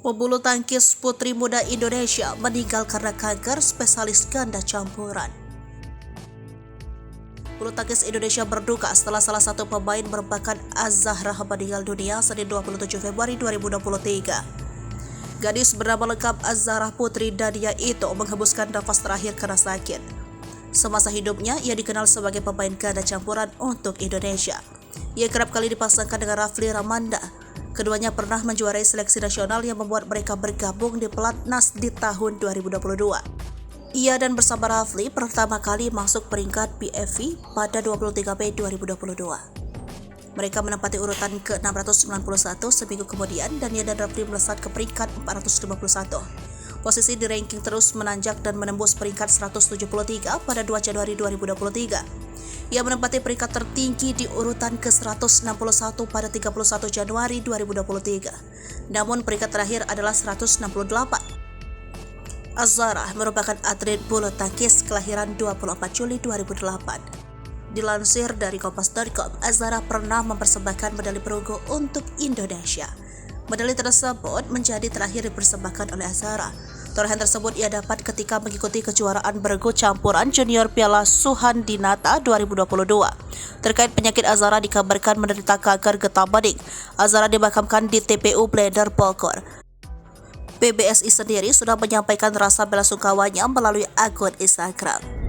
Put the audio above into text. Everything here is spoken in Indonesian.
Pebulu tangkis putri muda Indonesia meninggal karena kanker, spesialis ganda campuran. Bulu tangkis Indonesia berduka setelah salah satu pemain berbakat Az-Zahra meninggal dunia Senin 27 Februari 2023. Gadis bernama lengkap Az-Zahra Putri Dania itu menghembuskan nafas terakhir karena sakit. Semasa hidupnya, ia dikenal sebagai pemain ganda campuran untuk Indonesia. Ia kerap kali dipasangkan dengan Rafli Ramanda. Keduanya pernah menjuarai seleksi nasional yang membuat mereka bergabung di Pelatnas di tahun 2022. Ia dan bersama Rafli pertama kali masuk peringkat PFV pada 23 Mei 2022. Mereka menempati urutan ke-691 seminggu kemudian dan ia dan Rafli melesat ke peringkat 451. Posisi di ranking terus menanjak dan menembus peringkat 173 pada 2 Januari 2023. Ia menempati peringkat tertinggi di urutan ke-161 pada 31 Januari 2023. Namun peringkat terakhir adalah 168. Az-Zahra merupakan atlet bulu tangkis kelahiran 24 Juli 2008. Dilansir dari Kompas.com, Az-Zahra pernah mempersembahkan medali perunggu untuk Indonesia. Medali tersebut menjadi terakhir dipersembahkan oleh Az-Zahra. Torehan tersebut ia dapat ketika mengikuti kejuaraan bergu campuran junior Piala Suhandinata 2022. Terkait penyakit, Az-Zahra dikabarkan menderita kanker getah bening. Az-Zahra dimakamkan di TPU Blender Bogor. PBSI sendiri sudah menyampaikan rasa belasungkawanya melalui akun Instagram.